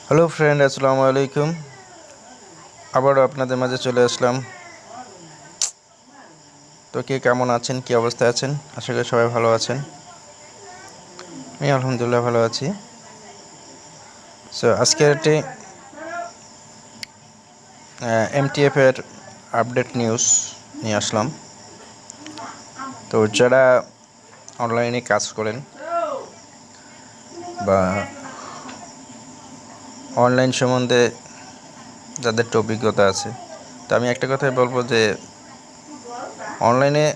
Hello friend, আসসালামু আলাইকুম। আবারও আপনাদের মাঝে চলে আসলাম। তো কে কেমন আছেন, কী অবস্থায় আছেন? আশা করি সবাই ভালো আছেন। আমি আলহামদুলিল্লাহ ভালো আছি। সো আজকের একটি এমটিএফের আপডেট নিউজ নিয়ে আসলাম। তো যারা অনলাইনে কাজ করেন বা অনলাইন সম্বন্ধে যাদের অভিজ্ঞতা আছে, তো আমি একটা কথাই বলবো যে অনলাইনে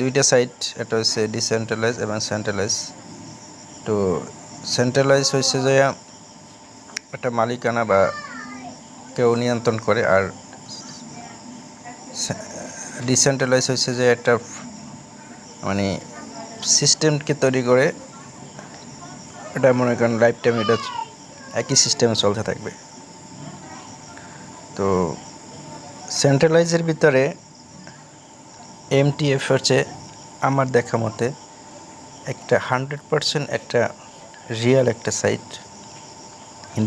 দুইটা সাইট, এটা হচ্ছে ডিসেন্ট্রালাইজ এবং সেন্ট্রালাইজ। তো সেন্ট্রালাইজ হচ্ছে যে একটা মালিকানা বা কেউ নিয়ন্ত্রণ করে, আর ডিসেন্ট্রালাইজ হচ্ছে যে একটা মানে সিস্টেমকে তৈরি করে, এটা মনে করেন লাইফ টাইম এটা একই সিস্টেমে চলতে থাকবে। তো সেন্ট্রালাইজের ভিতরে এমটিএফ হচ্ছে আমার দেখা মতে একটা 100% একটা রিয়েল একটা সাইট,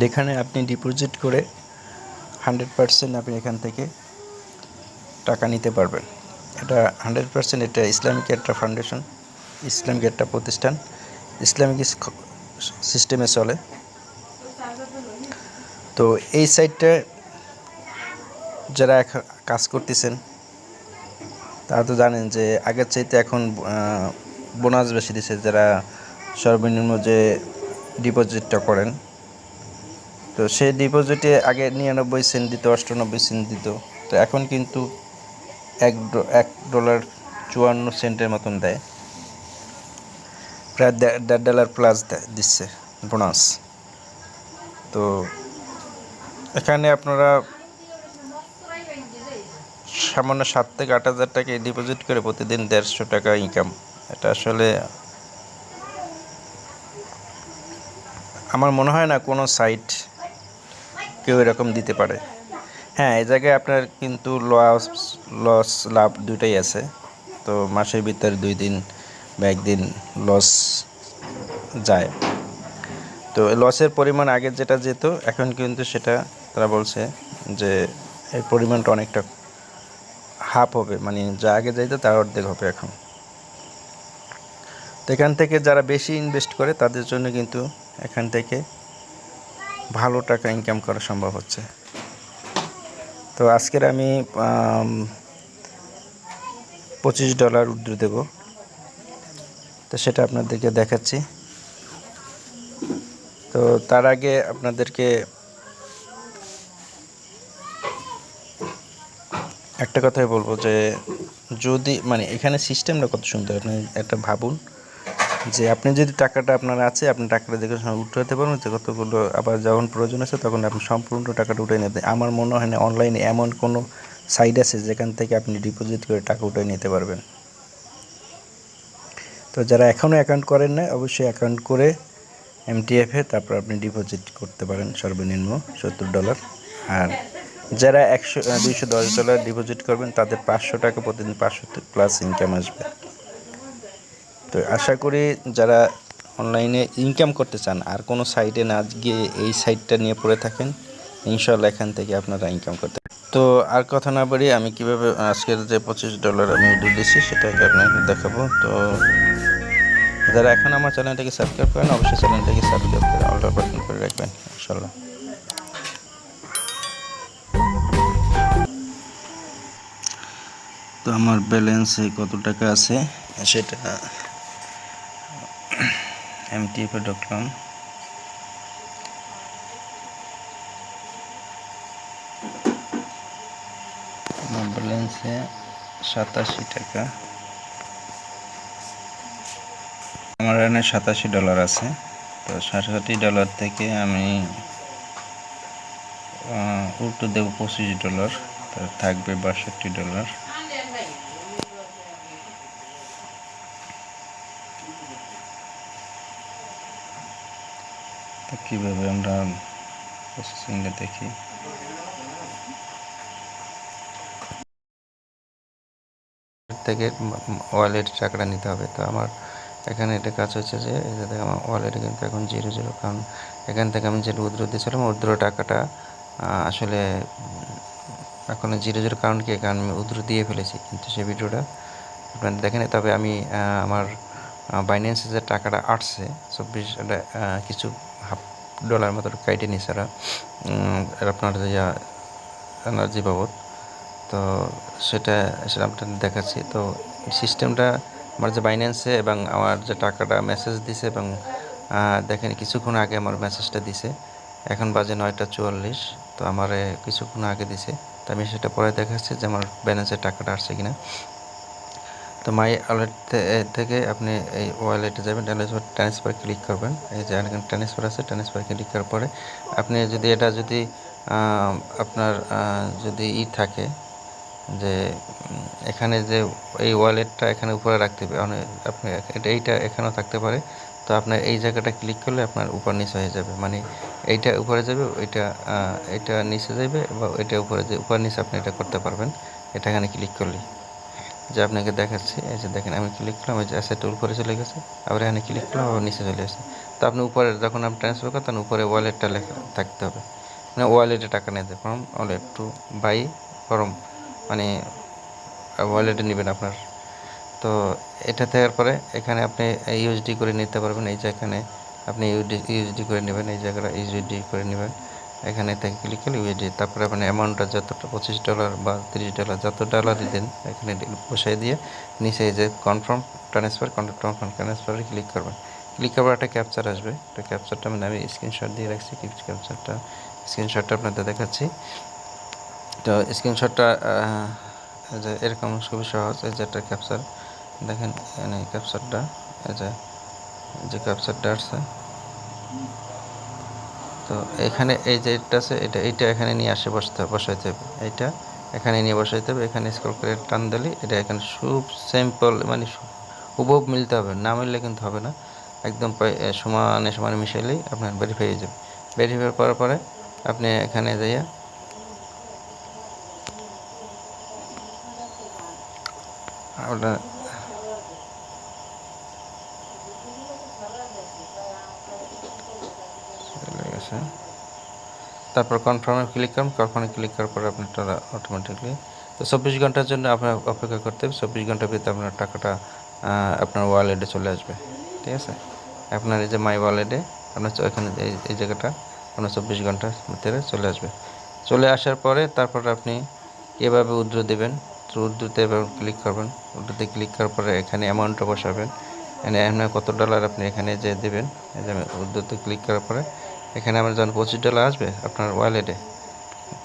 যেখানে আপনি ডিপোজিট করে 100% আপনি এখান থেকে টাকা নিতে পারবেন। এটা 100% এটা ইসলামিক একটা ফাউন্ডেশন, ইসলামিক একটা প্রতিষ্ঠান, ইসলামিক সিস্টেমে চলে। তো এই সাইটটা যারা কাজ করতেছেন তারা তো জানেন যে আগের চাইতে এখন বোনাস বেশি দিচ্ছে। যারা সর্বনিম্ন যে ডিপোজিটটা করেন, তো সেই ডিপোজিটে আগে 99 সেন্ট দিত, 98 সেন্ট দিত, তো এখন কিন্তু $1.54 মতন দেয়, প্রায় $1.5 প্লাস দিচ্ছে বোনাস। তো এখানে আপনারা সামান্য 7 থেকে 8 হাজার টাকা ডিপোজিট করে প্রতিদিন 150 টাকা ইনকাম। এটা আসলে আমার মনে হয় না কোনো সাইট কেউ এরকম দিতে পারে। হ্যাঁ, এই জায়গায় আপনার কিন্তু লস লাভ দুটাই আছে। তো মাসের ভিতরে 2 দিন বা 1 দিন লস যায়। তো লসের পরিমাণ আগে যেটা যেত, এখন কিন্তু সেটা তারা বলছে যে এর পরিমাণটা অনেকটা হাফ হবে, মানে যা আগে যাইতো তার অর্ধেক হবে এখন। তো এখান থেকে যারা বেশি ইনভেস্ট করে তাদের জন্য কিন্তু এখান থেকে ভালো টাকা ইনকাম করা সম্ভব হচ্ছে। তো আজকের আমি $25 উইথড্র দেব, তো সেটা আপনাদেরকে দেখাচ্ছি। তো তার আগে আপনাদেরকে একটা কথাই বলবো যে যদি মানে এখানে সিস্টেমটা কত সুন্দর, আপনি একটা ভাবুন যে আপনি যদি টাকাটা আপনার আছে, আপনি টাকাটা যে কোনো সময় উঠাতে পারবেন, যে কতগুলো আবার যখন প্রয়োজন আছে তখন আপনি সম্পূর্ণ টাকাটা উঠে নিতে। আমার মনে হয় না অনলাইনে এমন কোনো সাইট আছে যেখান থেকে আপনি ডিপোজিট করে টাকা উঠে নিতে পারবেন। তো যারা এখনও অ্যাকাউন্ট করেন না, অবশ্যই অ্যাকাউন্ট করে এমটিএফে তারপর আপনি ডিপোজিট করতে পারেন সর্বনিম্ন $70। আর যারা $210 ডিপোজিট করবেন তাদের 500 টাকা প্রতিদিন 500 প্লাস ইনকাম আসবে। তো আশা করি যারা অনলাইনে ইনকাম করতে চান আর কোনো সাইটে না গিয়ে এই সাইটটা নিয়ে পড়ে থাকেন, ইনশাল্লাহ এখান থেকে আপনারা ইনকাম করতে। তো আর কথা না বাড়ি আমি কিভাবে আজকের যে $25 আমি উইথড্র দিচ্ছি সেটাকে আপনাকে দেখাবো। তো যারা এখন আমার চ্যানেলটাকে সাবস্ক্রাইব করেন, অবশ্যই চ্যানেলটাকে সাবস্ক্রাইব করে অল বাটন করে রাখবেন ইনশাল্লাহ। তো আমার ব্যালেন্সে কত টাকা আছে সেটা এমটিএফে ঢুকলাম। আমার ব্যালেন্সে 87 টাকা, আমার এখানে $87 আছে। তো $87 থেকে আমি উল্টো দেবো $25, তো থাকবে $62। তো কীভাবে আমরা প্রসেসিংটা দেখি। থেকে ওয়ালেট টাকাটা নিতে হবে। তো আমার এখানে এটা কাজ হচ্ছে যে এই যে দেখো আমার ওয়ালেটে কিন্তু এখন 0 কারণ এখান থেকে আমি যে উইথড্র দিয়েছিলাম উইথড্র টাকাটা আসলে এখন 0 কারণ কি, কারণ আমি উইথড্র দিয়ে ফেলেছি, কিন্তু সেই ভিডিওটা আপনারা দেখেন। তবে আমি আমার বাইন্যান্সে যে টাকাটা আসছে 24 কিছু $1/2 মতো কাইটে নিছে আপনার এনার্জি বাবদ। তো সেটা আপনাদের দেখাচ্ছি। তো সিস্টেমটা আমার যে বাইন্যান্সে এবং আমার যে টাকাটা মেসেজ দিছে এবং দেখেন কিছুক্ষণ আগে আমার মেসেজটা দিছে, এখন বাজে 9:44। তো আমার কিছুক্ষণ আগে দিছে, তো আমি সেটা পরে দেখাচ্ছি যে আমার ব্যালেন্সে টাকাটা আসছে কিনা। তো মাই ওয়ালেট থেকে আপনি এই ওয়ালেটে যাবেন, ট্রান্সফার ক্লিক করবেন। এই যে এখানে ট্রান্সফার আছে, ট্রান্সফার ক্লিক করার পরে আপনি যদি এটা যদি আপনার যদি থাকে যে এখানে যে এই ওয়ালেটটা এখানে উপরে রাখতে হবে, আপনি এইটা এখানেও থাকতে পারে। তো আপনার এই জায়গাটা ক্লিক করলে আপনার উপর নিচে হয়ে যাবে, মানে এইটা উপরে যাবে, এটা নিচে যাবে, বা এটা উপরে যে উপর নিচে আপনি এটা করতে পারবেন এটা এখানে ক্লিক করলে। যে আপনাকে দেখাচ্ছি, এই যে দেখেন আমি ক্লিক করলাম, এই যে অ্যাসেট উপরে চলে গেছে, আবার এখানে ক্লিক করলাম, আবার নিচে চলে আসছে। তো আপনি উপরে যখন আপনি ট্রান্সফার করেন তখন উপরে ওয়ালেটটা লেখা থাকতে হবে, মানে ওয়ালেটে টাকা নিতে from wallet to buy from, মানে ওয়ালেটে নেবেন আপনার। তো এটা দেওয়ার পরে এখানে আপনি ইউএসডি করে নিতে পারবেন। এই যে এখানে আপনি ইউএসডি করে নেবেন, এই জায়গাটা ইউএসডি করে নেবেন, এখানে থেকে ক্লিক করলে ইউএসডি। তারপরে আপনি অ্যামাউন্টটা যতটা $25 বা $30 যত ডলারই দেন এখানে বসাই দিয়ে নিচে এই যে কনফার্ম ট্রান্সফারে ক্লিক করবেন। ক্লিক করার একটা ক্যাপচার আসবে, একটা ক্যাপচারটা আমি স্ক্রিনশট দিয়ে রাখছি, স্ক্রিনশটটা আপনাদের দেখাচ্ছি। তো স্ক্রিনশটটা যে এরকম খুবই সহজ। এই যে একটা ক্যাপচার দেখেন, এখানে ক্যাপচারটা এই যে ক্যাপচারটা আসছে, তো এখানে এই যে এটা আছে, এইটা এখানে নিয়ে আসে বসাইতে হবে, এইটা এখানে নিয়ে বসাইতে হবে। এখানে স্ক্রল করে টান দিলে এটা এখানে খুব সিম্পল, মানে হুবহু মিলতে হবে, না মিললে কিন্তু হবে না। একদম সমানে সমানে মিশাইলেই আপনার ভেরিফাই হয়ে যাবে। ভেরিফাই করার পরে আপনি এখানে যাইয়া আপনার তারপর কনফার্মে ক্লিক করুন। কনফার্মে ক্লিক করার পরে আপনার অটোমেটিকলি, তো 24 ঘন্টার জন্য আপনার অপেক্ষা করতে হবে। 24 ঘন্টার ভিতরে আপনার টাকাটা আপনার ওয়ালেটে চলে আসবে, ঠিক আছে। আপনার এই যে মাই ওয়ালেটে আপনার এখানে এই জায়গাটা আপনার 24 ঘন্টার ভিতরে চলে আসবে। চলে আসার পরে তারপর আপনি কীভাবে উইথড্র দেবেন, তো উইথড্রতে এবার ক্লিক করবেন। উইথড্রতে ক্লিক করার পরে এখানে অ্যামাউন্টটা বসাবেন, এখানে কত ডলার আপনি এখানে যে দেবেন। এই যে উইথড্রতে ক্লিক করার পরে এখানে আমার যখন $25 আসবে আপনার ওয়ালেটে,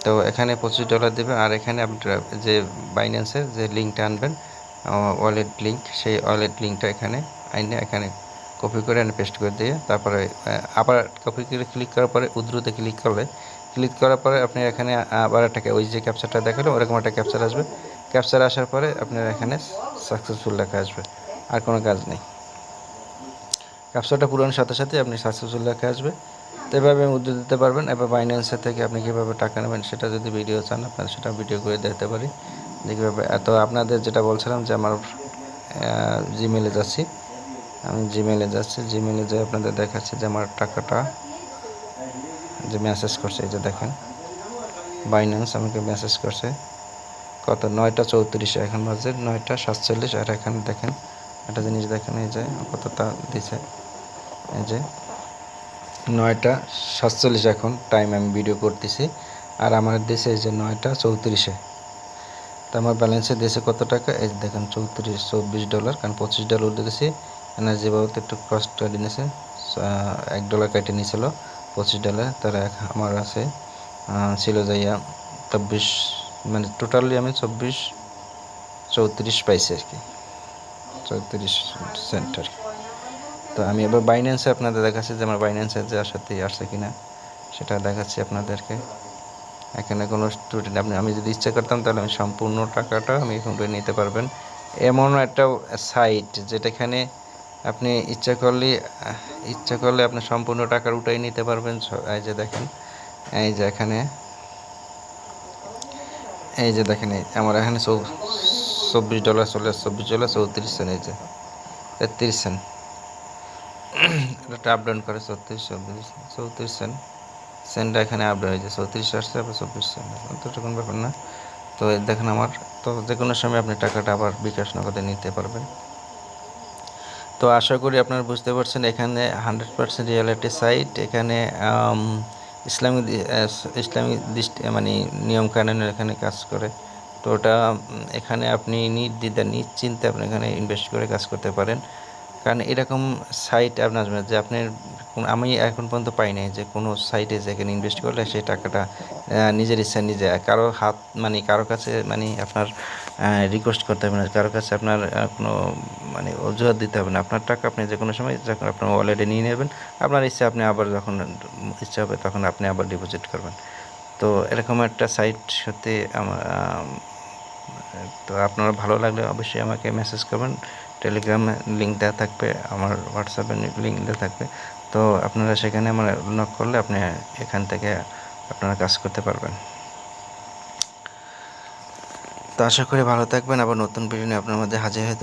তো এখানে $25 দেবেন। আর এখানে আপনার যে বাইন্যান্সের যে লিঙ্কটা আনবেন, ওয়ালেট লিঙ্ক, সেই ওয়ালেট লিঙ্কটা এখানে আইনে এখানে কপি করে পেস্ট করে দিয়ে তারপরে আবার কপি করে ক্লিক করার পরে উইথড্রতে ক্লিক করার পরে আপনি এখানে আবার একটা ওই যে ক্যাপচারটা দেখালো ওরকম একটা ক্যাপচার আসবে। ক্যাপচার আসার পরে আপনার এখানে সাকসেসফুল লেখা আসবে, আর কোনো কাজ নেই। ক্যাপচারটা পূরণের সাথে সাথে আপনি সাকসেসফুল লেখা আসবে। তো এভাবে উইথড্র দিতে পারবেন। এবার বাইন্যান্সের থেকে আপনি কীভাবে টাকা নেবেন সেটা যদি ভিডিও চান আপনারা সেটা ভিডিও করে দিতে পারি, যে কীভাবে। তো আপনাদের যেটা বলছিলাম যে আমার জিমেলে যাচ্ছি, আমি জিমেলে যেয়ে আপনাদের দেখাচ্ছি যে আমার টাকাটা যে মেসেজ করছে, এই যে দেখেন বাইন্যান্স আমাকে মেসেজ করছে কত 9:34, এখন বাজে 9:47। আর এখানে দেখেন একটা জিনিস দেখেন, এই যে কতটা দিছে, এই যে 9:47 এখন টাইম, আমি ভিডিও করতেছি। আর আমার দেশে এই যে 9:34, তো আমার ব্যালেন্সে দেশে কত টাকা, এই দেখেন $24 কারণ $25 উঠে দিয়েছি। এনার্জি বাবদ একটু কষ্ট নিয়েছে, $1 কেটে নিয়েছিল $25। তারা আমার আছে ছিল যাইয়া 24, মানে টোটালি আমি 34 পাইছি আর কি, 34 সেন্ট আর কি। তো আমি এবার বাইন্যান্সে আপনাদের দেখাচ্ছি যে আমার বাইন্যান্সে যে সাথেই আসছে কিনা সেটা দেখাচ্ছি আপনাদেরকে। এখানে কোনো স্টুডেন্ট আমি যদি ইচ্ছা করতাম তাহলে আমি সম্পূর্ণ টাকাটা আমি এখন করে নিতে পারবেন। এমন একটা সাইট যেটাখানে আপনি ইচ্ছা করলে আপনি সম্পূর্ণ টাকার উঠাই নিতে পারবেন। এই যে দেখেন, এই যে এখানে এই যে দেখেন আমার এখানে $24 চলে আসছে, $24.34, এই যে 33 সেন্ট। এটা আপ ডাউন করে 34 সেন্ট, সেন্টটা এখানে আপ ডাউন হয়েছে 34 আসছে আবার 24 সেন্ট, তো কোনো ব্যাপার না। তো দেখেন আমার তো যে কোনো সময় আপনি টাকাটা আবার বিকাশ নগদে নিতে পারবেন। তো আশা করি আপনারা বুঝতে পারছেন, এখানে 100% রিয়েলিটি সাইট, এখানে ইসলামিক ইসলামিক দৃষ্টি মানে নিয়ম কানুনের এখানে কাজ করে। তো ওটা এখানে আপনি নির্দ্বিধা নিশ্চিন্তে আপনি এখানে ইনভেস্ট করে কাজ করতে পারেন। কারণ এরকম সাইট আপনার যে আপনি আমি এখন পর্যন্ত পাই নাই যে কোনো সাইটে যেখানে ইনভেস্ট করলে সেই টাকাটা নিজের ইচ্ছা নিজে কারো হাত মানে কারো কাছে মানে আপনার রিকোয়েস্ট করতে হবে না, কারো কাছে আপনার কোনো মানে অজুহাত দিতে হবে না। আপনার টাকা আপনি যে কোনো সময় যখন আপনার ওয়ালেটে নিয়ে নেবেন, আপনার ইচ্ছা আপনি আবার যখন ইচ্ছা হবে তখন আপনি আবার ডিপোজিট করবেন। তো এরকম একটা সাইট সত্যি আমার তো আপনারা ভালো লাগলে অবশ্যই আমাকে মেসেজ করবেন, টেলিগ্রামে লিঙ্ক দেওয়া থাকবে, আমার হোয়াটসঅ্যাপে লিঙ্ক দেওয়া থাকবে। তো আপনারা সেখানে আমার নক করলে আপনি এখান থেকে আপনারা কাজ করতে পারবেন। তো আশা করি ভালো থাকবেন, আবার নতুন ভিডিও নিয়ে আপনার মধ্যে হাজির হতে